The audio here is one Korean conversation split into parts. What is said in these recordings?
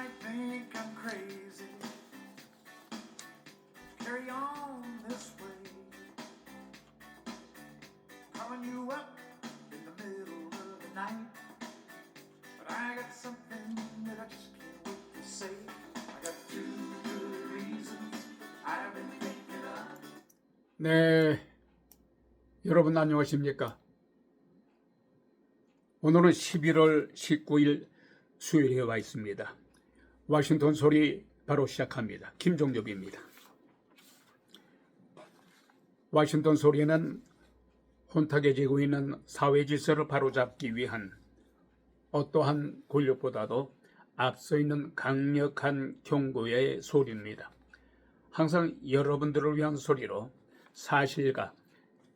might think I'm crazy. Carry on this way. Calling you up in the middle of the night. But I got something that I just can't wait to say. I got two good reasons I've been thinking of. 네, 여러분 안녕하십니까? 오늘은 11월 19일 수요일에 와 있습니다. 워싱턴 소리 바로 시작합니다. 김종엽입니다. 워싱턴 소리는 혼탁해지고 있는 사회 질서를 바로잡기 위한 어떠한 권력보다도 앞서 있는 강력한 경고의 소리입니다. 항상 여러분들을 위한 소리로 사실과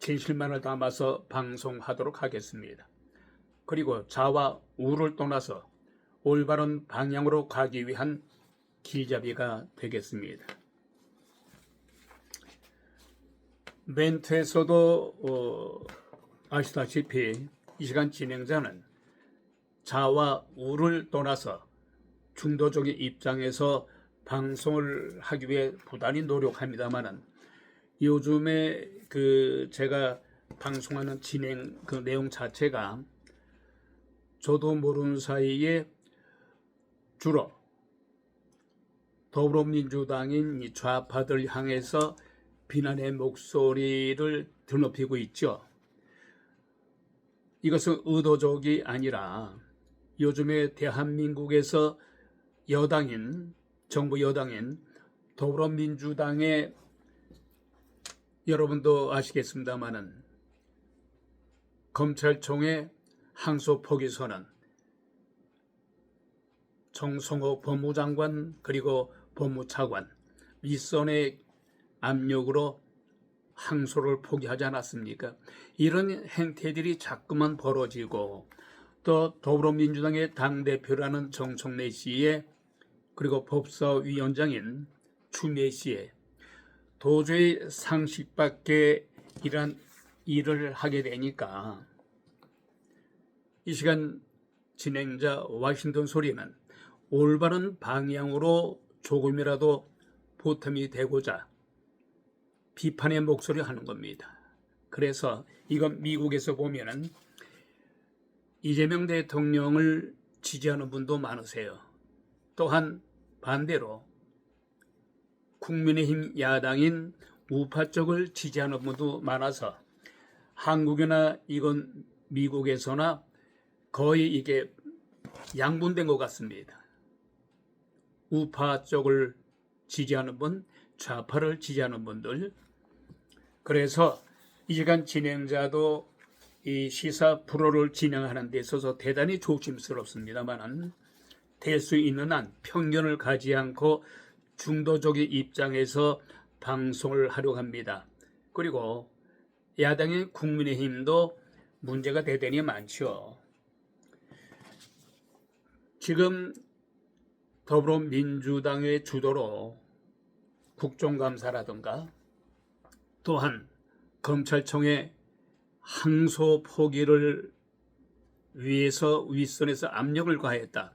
진실만을 담아서 방송하도록 하겠습니다. 그리고 자와 우를 떠나서 올바른 방향으로 가기 위한 길잡이가 되겠습니다. 멘트에서도 아시다시피 이 시간 진행자는 자와 우를 떠나서 중도적인 입장에서 방송을 하기 위해 부단히 노력합니다만은 요즘에 제가 방송하는 진행 내용 자체가 저도 모르는 사이에 주로 더불어민주당인 이 좌파들 향해서 비난의 목소리를 드높이고 있죠. 이것은 의도적이 아니라 요즘에 대한민국에서 정부 여당인 더불어민주당의 여러분도 아시겠습니다마는 검찰총회 항소 포기 선언, 정성호 법무장관 그리고 법무차관 윗선의 압력으로 항소를 포기하지 않았습니까? 이런 행태들이 자꾸만 벌어지고 또 더불어민주당의 당대표라는 정청래 씨의 그리고 법사위원장인 추미애 씨의 도저히 상식 밖의 이런 일을 하게 되니까 이 시간 진행자 워싱턴 소리는 올바른 방향으로 조금이라도 보탬이 되고자 비판의 목소리 하는 겁니다. 그래서 이건 미국에서 보면은 이재명 대통령을 지지하는 분도 많으세요. 또한 반대로 국민의힘 야당인 우파 쪽을 지지하는 분도 많아서 한국이나 이건 미국에서나 거의 이게 양분된 것 같습니다. 우파 쪽을 지지하는 분, 좌파를 지지하는 분들. 그래서 이 시간 진행자도 이 시사 프로를 진행하는 데 있어서 대단히 조심스럽습니다만 될 수 있는 한 편견을 가지 않고 중도적인 입장에서 방송을 하려고 합니다. 그리고 야당의 국민의힘도 문제가 대단히 많죠. 지금 더불어민주당의 주도로 국정감사라든가 또한 검찰청의 항소 포기를 위해서 윗선에서 압력을 가했다.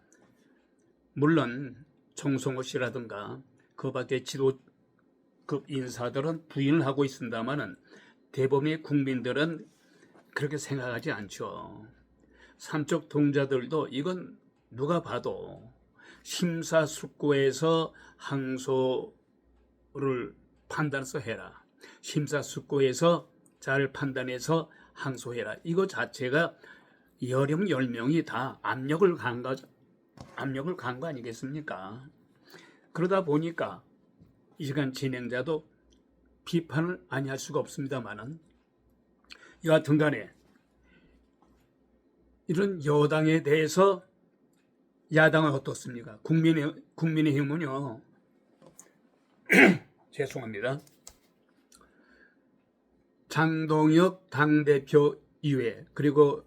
물론 정성호 씨라든가 그 밖에 지도급 인사들은 부인을 하고 있습니다만은 대부분의 국민들은 그렇게 생각하지 않죠. 삼척 동자들도 이건 누가 봐도 심사숙고해서 항소를 판단해서 해라. 심사숙고해서 잘 판단해서 항소해라. 이거 자체가 여름 10명이 다 압력을 간 거 아니겠습니까? 그러다 보니까 이 시간 진행자도 비판을 아니할 수가 없습니다만은 여하튼 간에 이런 여당에 대해서 야당은 어떻습니까? 국민의힘은요. 죄송합니다. 장동혁 당대표 이외 그리고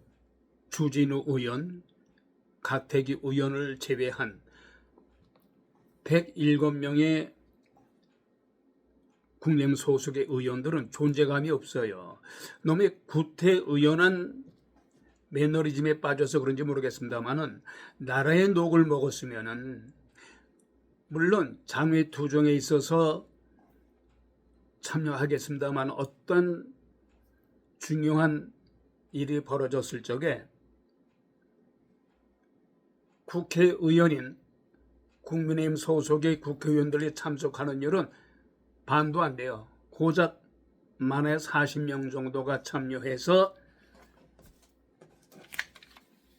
주진우 의원, 각택기 의원을 제외한 107명의 국힘 소속의 의원들은 존재감이 없어요. 놈의 구태의연한 매너리즘에 빠져서 그런지 모르겠습니다만은 나라의 녹을 먹었으면은 물론 장외 투정에 있어서 참여하겠습니다만 어떤 중요한 일이 벌어졌을 적에 국회의원인 국민의힘 소속의 국회의원들이 참석하는 일은 반도 안 돼요. 고작 만에 40명 정도가 참여해서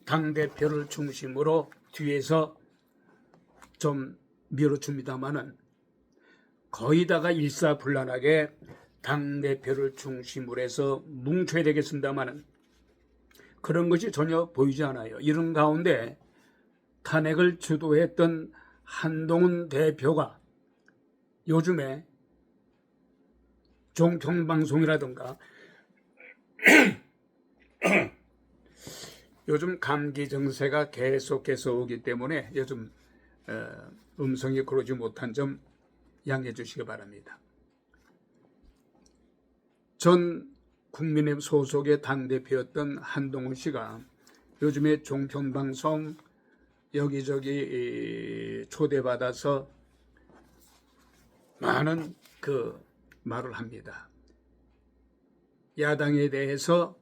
당대표를 중심으로 뒤에서 좀 밀어줍니다마는 거의 다가 일사불란하게 당대표를 중심으로 해서 뭉쳐야 되겠습니다마는 그런 것이 전혀 보이지 않아요. 이런 가운데 탄핵을 주도했던 한동훈 대표가 요즘에 종편방송이라든가 요즘 감기 증세가 계속해서 오기 때문에 요즘 음성이 그러지 못한 점 양해해 주시기 바랍니다. 전 국민의힘 소속의 당대표였던 한동훈 씨가 요즘에 종편방송 여기저기 초대받아서 많은 그 말을 합니다. 야당에 대해서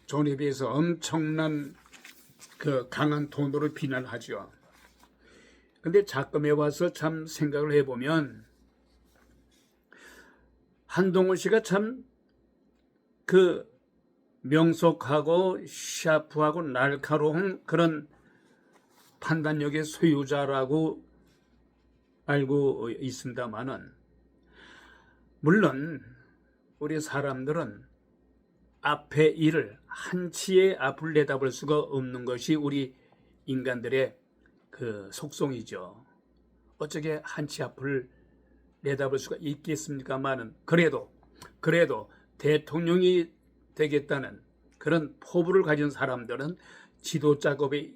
존에 비해서 엄청난 그 강한 톤으로 비난하죠. 근데 작금에 와서 참 생각을 해보면 한동훈 씨가 참 그 명석하고 샤프하고 날카로운 그런 판단력의 소유자라고 알고 있습니다만은 물론 우리 사람들은 앞의 일을 한치의 앞을 내다볼 수가 없는 것이 우리 인간들의 그 속성이죠. 어쩌게 한치 앞을 내다볼 수가 있겠습니까만은 그래도 대통령이 되겠다는 그런 포부를 가진 사람들은 지도 작업에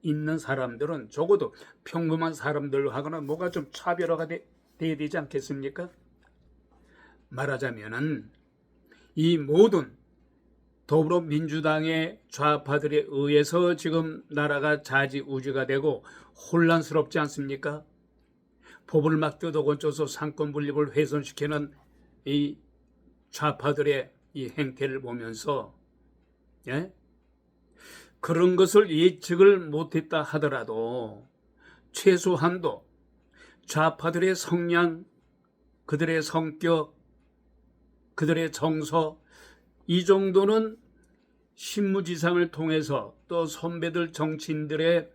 있는 사람들은 적어도 평범한 사람들하고는 뭐가 좀 차별화가 돼야 되지 않겠습니까? 말하자면은 이 모든 더불어민주당의 좌파들에 의해서 지금 나라가 좌지우지가 되고 혼란스럽지 않습니까? 법을 막 뜯어고쳐서 상권 분립을 훼손시키는 이 좌파들의 이 행태를 보면서 그런 것을 예측을 못했다 하더라도 최소한도 좌파들의 성향, 그들의 성격, 그들의 정서 이 정도는 신무지상을 통해서 또 선배들 정치인들의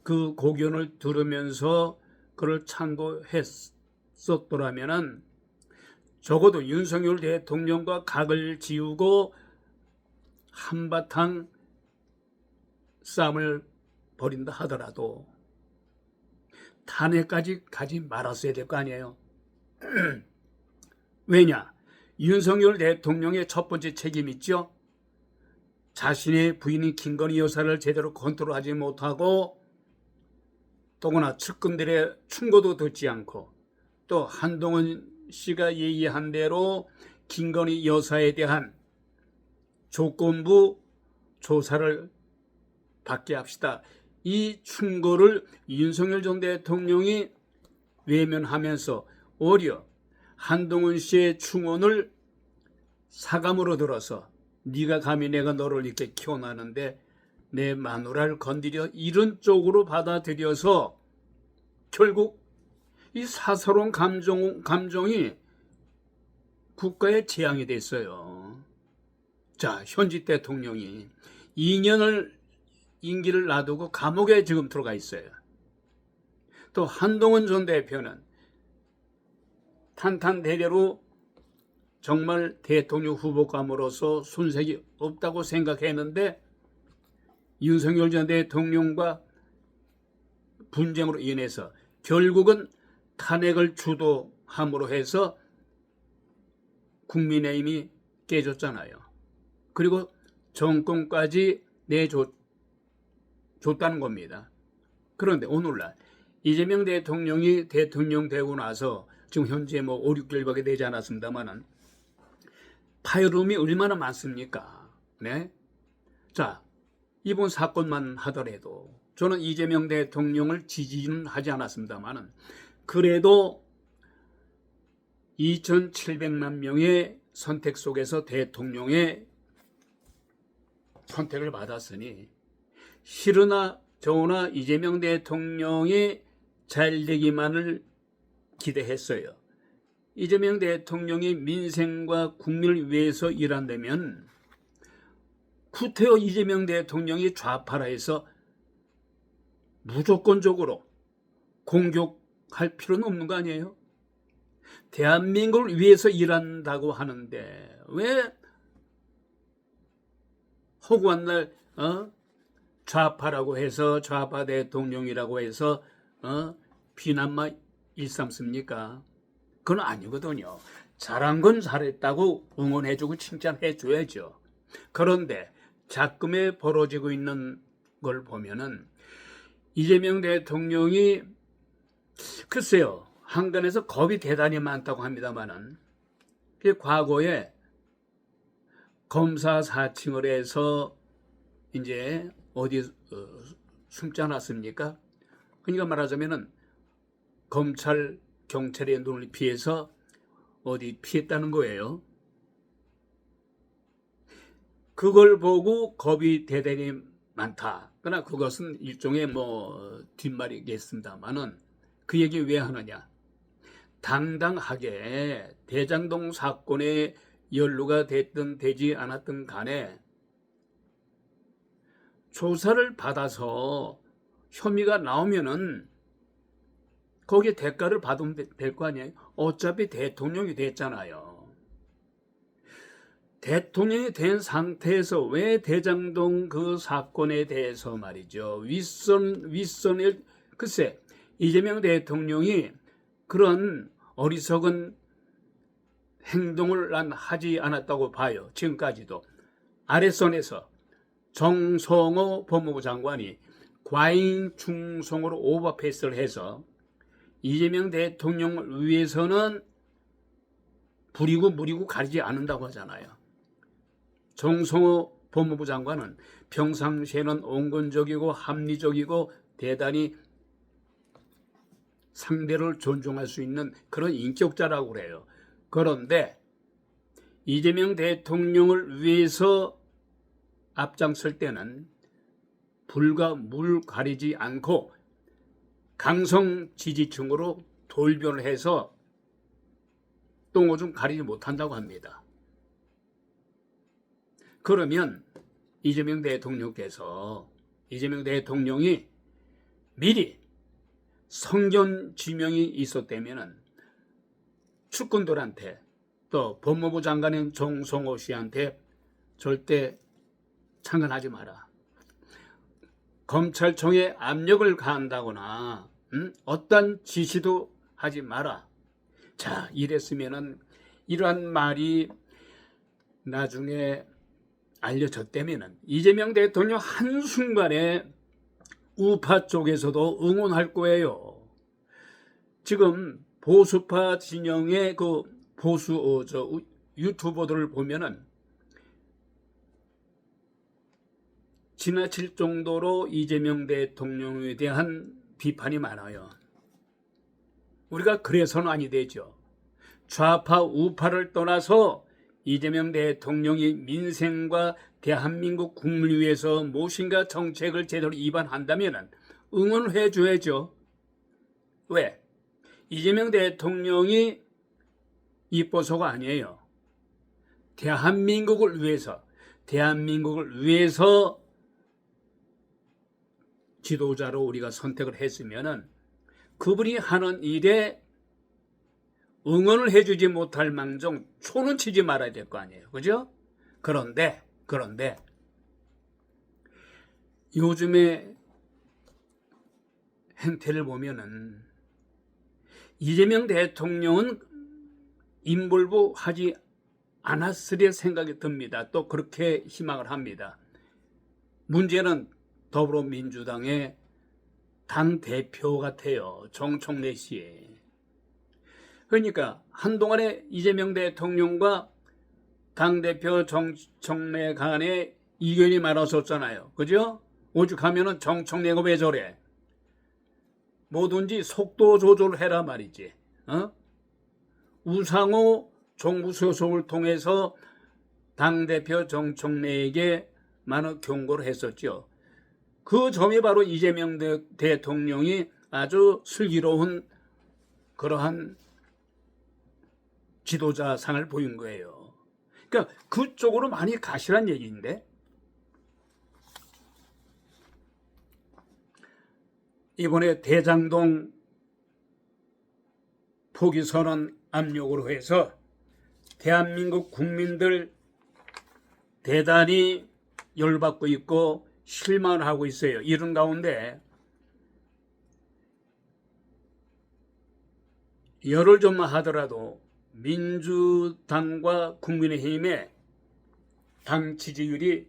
그 고견을 들으면서 그를 참고했었더라면은 적어도 윤석열 대통령과 각을 지우고 한바탕 싸움을 벌인다 하더라도 탄핵까지 가지 말았어야 될 거 아니에요. 왜냐? 윤석열 대통령의 첫 번째 책임 있죠. 자신의 부인인 김건희 여사를 제대로 컨트롤하지 못하고 더구나 측근들의 충고도 듣지 않고 또 한동훈 씨가 예의한 대로 김건희 여사에 대한 조건부 조사를 받게 합시다. 이 충고를 윤석열 전 대통령이 외면하면서 오히려 한동훈 씨의 충원을 사감으로 들어서 네가 감히 내가 너를 이렇게 키워놨는데 내 마누라를 건드려 이런 쪽으로 받아들여서 결국 이 사사로운 감정이 국가의 재앙이 됐어요. 자, 현직 대통령이 2년을 임기를 놔두고 감옥에 지금 들어가 있어요. 또 한동훈 전 대표는 탄탄대대로 정말 대통령 후보감으로서 손색이 없다고 생각했는데 윤석열 전 대통령과 분쟁으로 인해서 결국은 탄핵을 주도함으로 해서 국민의힘이 깨졌잖아요. 그리고 정권까지 내줬다는 겁니다. 그런데 오늘날 이재명 대통령이 대통령 되고 나서 지금 현재 5, 6개월밖에 되지 않았습니다만은 파열음이 얼마나 많습니까? 네? 자, 이번 사건만 하더라도 저는 이재명 대통령을 지지는 하지 않았습니다만은 그래도 2,700만 명의 선택 속에서 대통령의 선택을 받았으니 싫으나 저나 이재명 대통령이 잘되기만을 기대했어요. 이재명 대통령이 민생과 국민을 위해서 일한다면 구태여 이재명 대통령이 좌파라 해서 무조건적으로 공격할 필요는 없는 거 아니에요? 대한민국을 위해서 일한다고 하는데 왜 허구한 날 좌파라고 해서 좌파 대통령이라고 해서 비난만 일삼습니까? 그건 아니거든요. 잘한 건 잘했다고 응원해주고 칭찬해줘야죠. 그런데 작금에 벌어지고 있는 걸 보면은 이재명 대통령이 글쎄요, 한간에서 겁이 대단히 많다고 합니다만은 과거에 검사 사칭을 해서 이제 어디 숨지 않았습니까? 그러니까 말하자면은 검찰 경찰의 눈을 피해서 어디 피했다는 거예요. 그걸 보고 겁이 대단히 많다. 그러나 그것은 일종의 뒷말이겠습니다만은 그 얘기 왜 하느냐? 당당하게 대장동 사건에 연루가 됐든 되지 않았든 간에 조사를 받아서 혐의가 나오면은 거기에 대가를 받으면 될 거 아니에요? 어차피 대통령이 됐잖아요. 대통령이 된 상태에서 왜 대장동 그 사건에 대해서 말이죠. 윗선을 글쎄 이재명 대통령이 그런 어리석은 행동을 난 하지 않았다고 봐요. 지금까지도. 아랫선에서 정성호 법무부 장관이 과잉 충성으로 오버패스를 해서 이재명 대통령을 위해서는 부리고 무리고 가리지 않는다고 하잖아요. 정성호 법무부 장관은 평상시에는 온건적이고 합리적이고 대단히 상대를 존중할 수 있는 그런 인격자라고 그래요. 그런데 이재명 대통령을 위해서 앞장설 때는 불과 물 가리지 않고 강성 지지층으로 돌변을 해서 똥오줌 가리지 못한다고 합니다. 그러면 이재명 대통령이 미리 성견 지명이 있었다면 측근들한테 또 법무부 장관인 정성호 씨한테 절대 참관하지 마라. 검찰청에 압력을 가한다거나 어떤 지시도 하지 마라. 자, 이랬으면은 이러한 말이 나중에 알려졌다면은 이재명 대통령 한순간에 우파 쪽에서도 응원할 거예요. 지금 보수파 진영의 그 보수 유튜버들을 보면은 지나칠 정도로 이재명 대통령에 대한 비판이 많아요. 우리가 그래서는 아니 되죠. 좌파 우파를 떠나서 이재명 대통령이 민생과 대한민국 국민을 위해서 무엇인가 정책을 제대로 입안한다면 응원을 해줘야죠. 왜? 이재명 대통령이 이뻐서가 아니에요. 대한민국을 위해서 지도자로 우리가 선택을 했으면은 그분이 하는 일에 응원을 해주지 못할 망정 초는 치지 말아야 될 거 아니에요. 그죠? 그런데 요즘의 행태를 보면은 이재명 대통령은 인볼브 하지 않았으리 생각이 듭니다. 또 그렇게 희망을 합니다. 문제는 더불어민주당의 당대표 같아요. 정청래 씨. 그러니까 한동안에 이재명 대통령과 당대표 정청래 간에 이견이 많았었잖아요. 그죠? 오죽하면은 정청래가 왜 저래? 뭐든지 속도 조절해라 말이지. 우상호 정부소속을 통해서 당대표 정청래에게 많은 경고를 했었죠. 그 점이 바로 이재명 대통령이 아주 슬기로운 그러한 지도자상을 보인 거예요. 그러니까 그쪽으로 많이 가시란 얘기인데, 이번에 대장동 포기선언 압력으로 해서 대한민국 국민들 대단히 열받고 있고 실망을 하고 있어요. 이런 가운데 열흘 전만 하더라도 민주당과 국민의힘의 당 지지율이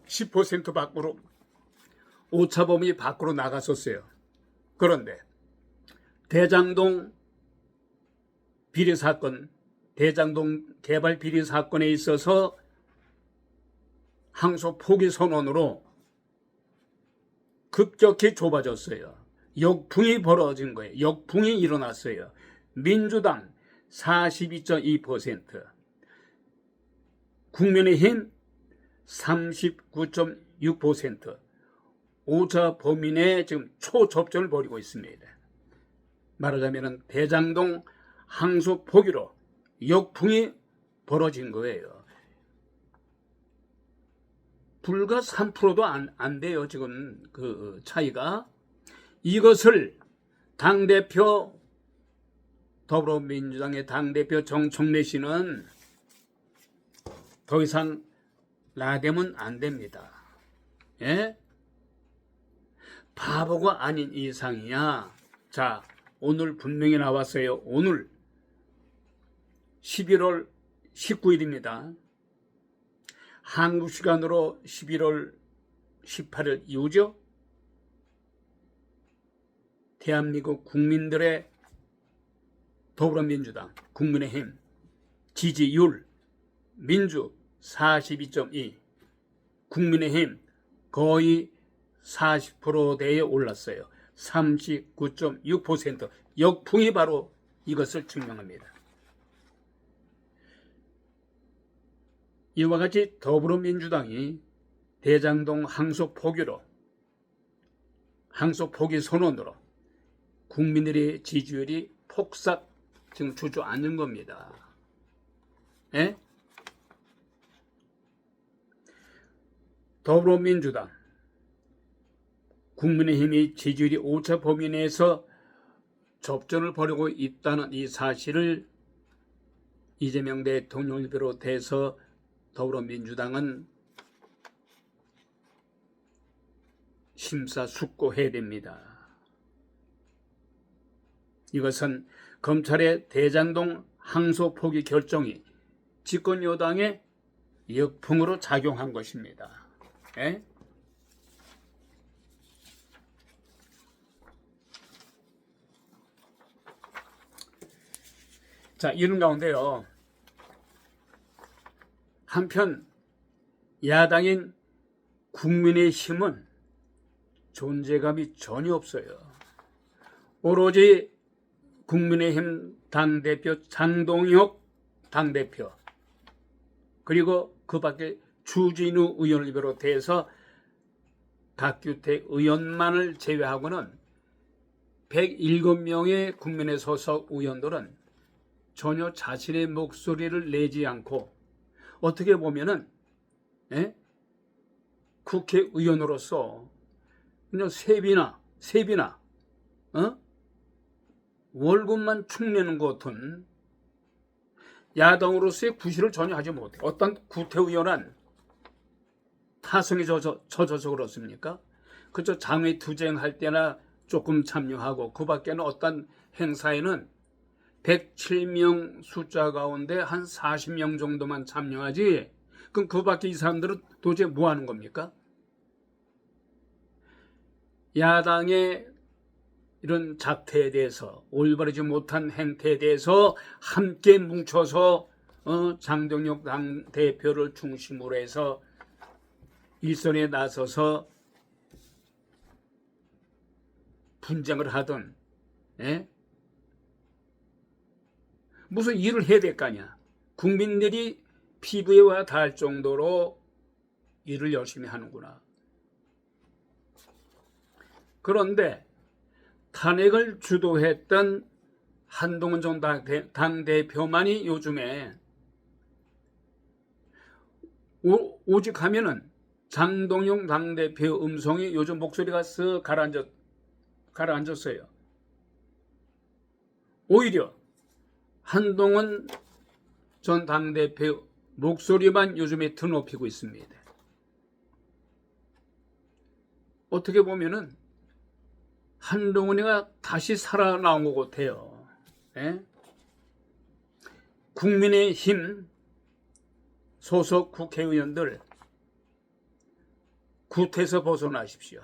10% 밖으로, 오차범위 밖으로 나갔었어요. 그런데 대장동 비리 사건, 대장동 개발 비리 사건에 있어서 항소 포기 선언으로 급격히 좁아졌어요. 역풍이 벌어진 거예요. 역풍이 일어났어요. 민주당 42.2%, 국민의힘 39.6%, 오차 범위 내에 지금 초접전을 벌이고 있습니다. 말하자면 대장동 항소 포기로 역풍이 벌어진 거예요. 불과 3%도 안 돼요, 지금 그 차이가. 이것을 당대표, 더불어민주당의 당대표 정청래 씨는 더 이상 나대면 안 됩니다. 예? 바보가 아닌 이상이야. 자, 오늘 분명히 나왔어요. 오늘 11월 19일입니다. 한국 시간으로 11월 18일 이후죠. 대한민국 국민들의 더불어민주당, 국민의힘 지지율 민주 42.2, 국민의힘 거의 40%대에 올랐어요. 39.6%. 역풍이 바로 이것을 증명합니다. 이와 같이 더불어민주당이 대장동 항소 포기로, 항소 포기 선언으로 국민들의 지지율이 폭삭 지금 주저앉는 겁니다. 예? 더불어민주당, 국민의힘이 지지율이 오차 범위 내에서 접전을 벌이고 있다는 이 사실을 이재명 대통령을 비롯해서 더불어민주당은 심사숙고해야 됩니다. 이것은 검찰의 대장동 항소 포기 결정이 집권여당의 역풍으로 작용한 것입니다. 예? 자, 이런 가운데요, 한편 야당인 국민의힘은 존재감이 전혀 없어요. 오로지 국민의힘 당대표 장동혁 당대표, 그리고 그 밖에 주진우 의원을 비롯해서 박규택 의원만을 제외하고는 107명의 국민의 소속 의원들은 전혀 자신의 목소리를 내지 않고, 어떻게 보면은 국회의원으로서 그냥 세비나 월급만 축내는 것 같은 야당으로서의 구실을 전혀 하지 못해. 어떤 국회의원은 타성이 젖어서 그렇습니까? 그저 장외 투쟁할 때나 조금 참여하고, 그 밖에는 어떤 행사에는 107명 숫자 가운데 한 40명 정도만 참여하지, 그럼 그 밖에 이 사람들은 도대체 뭐 하는 겁니까? 야당의 이런 작태에 대해서, 올바르지 못한 행태에 대해서 함께 뭉쳐서 장동혁 당대표를 중심으로 해서 일선에 나서서 분쟁을 하든, 예? 무슨 일을 해야 될 거 아니야. 국민들이 피부에 와 닿을 정도로 일을 열심히 하는구나. 그런데 탄핵을 주도했던 한동훈 전 당대표만이 요즘에 오직 하면은 장동영 당대표 음성이 요즘 목소리가 쓱 가라앉았어요. 오히려 한동훈 전 당대표 목소리만 요즘에 드높이고 있습니다. 어떻게 보면은 한동훈이가 다시 살아나온 것 같아요. 예? 국민의힘 소속 국회의원들 굿에서 벗어나십시오.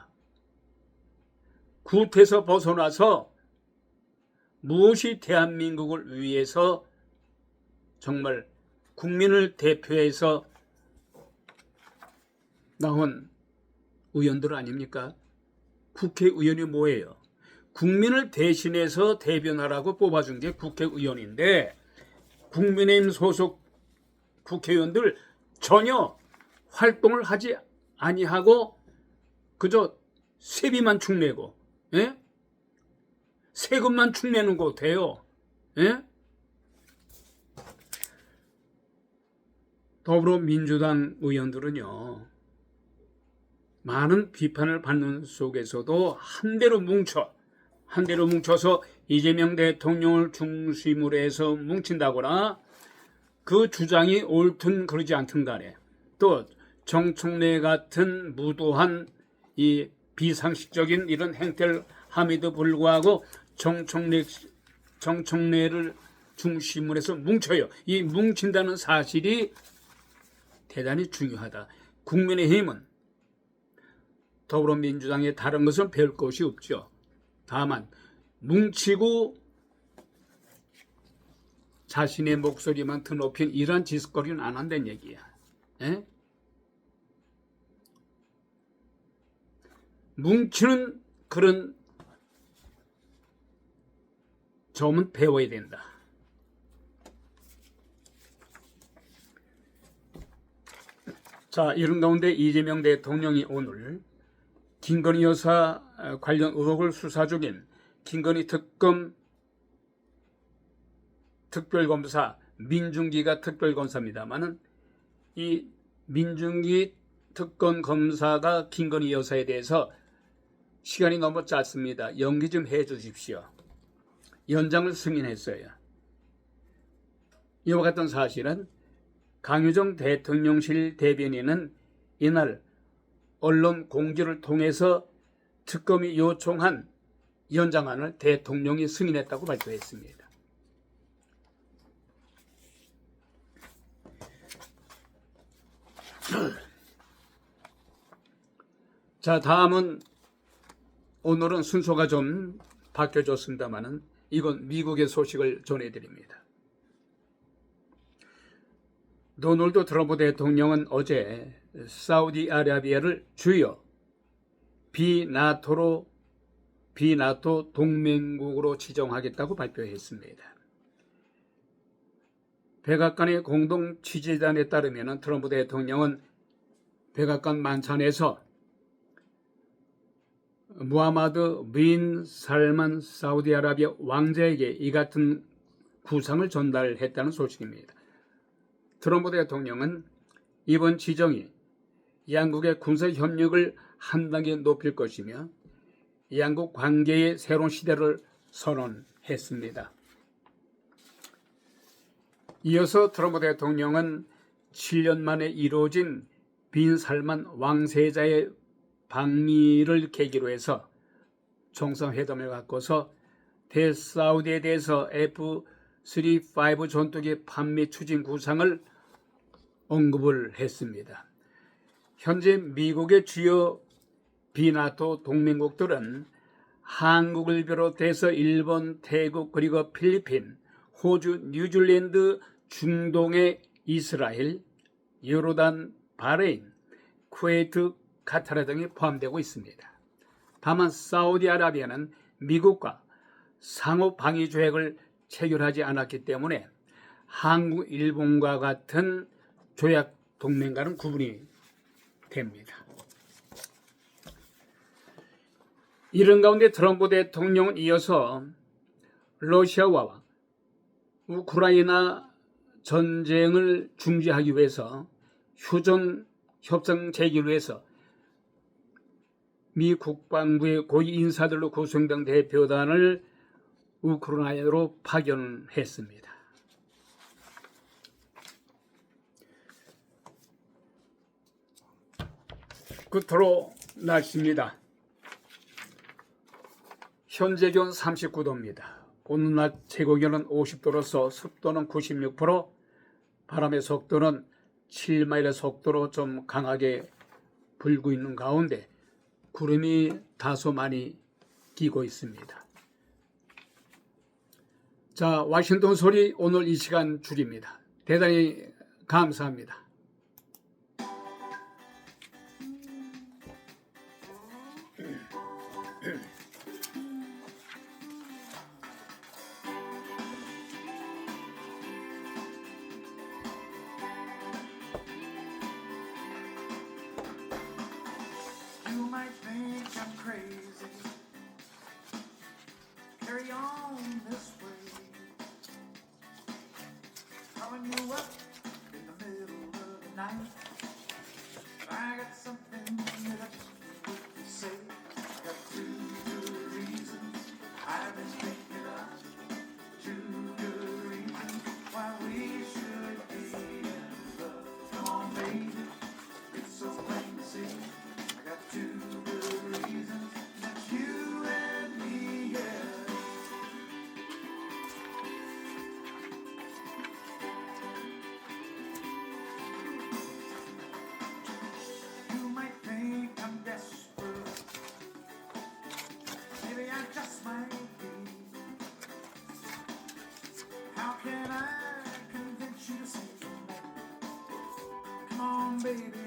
굿에서 벗어나서 무엇이 대한민국을 위해서 정말 국민을 대표해서 나온 의원들 아닙니까? 국회의원이 뭐예요? 국민을 대신해서 대변하라고 뽑아준 게 국회의원인데 국민의힘 소속 국회의원들 전혀 활동을 하지 아니하고 그저 세비만 축내고, 예? 세금만 축내는 거 돼요. 예? 더불어민주당 의원들은요, 많은 비판을 받는 속에서도 한대로 뭉쳐서 이재명 대통령을 중심으로 해서 뭉친다거나 그 주장이 옳든 그러지 않든 간에 또 정청래 같은 무도한 이 비상식적인 이런 행태를 함에도 불구하고 정청래를 중심으로 해서 뭉쳐요. 이 뭉친다는 사실이 대단히 중요하다. 국민의힘은 더불어민주당의 다른 것은 별 것이 없죠. 다만 뭉치고 자신의 목소리만 드높인 이러한 짓거리는 안 한다는 얘기야. 에? 뭉치는 그런 점은 배워야 된다. 자, 이런 가운데 이재명 대통령이 오늘 김건희 여사 관련 의혹을 수사 중인 김건희 특별검사 민중기가 특별검사입니다만은 이 민중기 특검검사가 김건희 여사에 대해서 시간이 너무 짧습니다. 연기 좀 해주십시오. 연장을 승인했어요. 이와 같은 사실은 강효정 대통령실 대변인은 이날 언론 공개를 통해서 특검이 요청한 연장안을 대통령이 승인했다고 발표했습니다. 자, 다음은 오늘은 순서가 좀 바뀌어졌습니다만은 이건 미국의 소식을 전해드립니다. 도널드 트럼프 대통령은 어제 사우디아라비아를 주요 비나토 동맹국으로 지정하겠다고 발표했습니다. 백악관의 공동 취재단에 따르면 트럼프 대통령은 백악관 만찬에서 무하마드 빈 살만 사우디아라비아 왕자에게 이 같은 구상을 전달했다는 소식입니다. 트럼프 대통령은 이번 지정이 양국의 군사 협력을 한 단계 높일 것이며 양국 관계의 새로운 시대를 선언했습니다. 이어서 트럼프 대통령은 7년 만에 이루어진 빈 살만 왕세자의 방미를 계기로 해서 정상회담을 갖고서 대사우디에 대해서 F-35 전투기 판매 추진 구상을 언급을 했습니다. 현재 미국의 주요 비나토 동맹국들은 한국을 비롯해서 일본, 태국, 그리고 필리핀, 호주, 뉴질랜드, 중동의 이스라엘, 요르단, 바레인, 쿠웨이트, 카타르 등이 포함되고 있습니다. 다만 사우디아라비아는 미국과 상호 방위 조약을 체결하지 않았기 때문에 한국, 일본과 같은 조약 동맹과는 구분이 됩니다. 이런 가운데 트럼프 대통령은 이어서 러시아와 우크라이나 전쟁을 중지하기 위해서 휴전 협상 제기를 위해서 미 국방부의 고위 인사들로 구성된 대표단을 우크라이나로 파견했습니다. 끝으로 날씨입니다. 현재 기온 39도입니다. 오늘 낮 최고 기온은 50도로서 습도는 96%, 바람의 속도는 7마일의 속도로 좀 강하게 불고 있는 가운데 구름이 다소 많이 끼고 있습니다. 자, 워싱턴 소리 오늘 이 시간 줄입니다. 대단히 감사합니다. You might think I'm crazy. Carry on this way. Calling you up in the middle of the night. But I got something that I just can't wait to say. I got two good reasons I've been thinking of. Two good reasons why we should be in love. Come on, baby, it's so plain to see. I got two good reasons that you and me, yeah. You might think I'm desperate. Maybe I just might be. How can I convince you to say no? Come on, baby,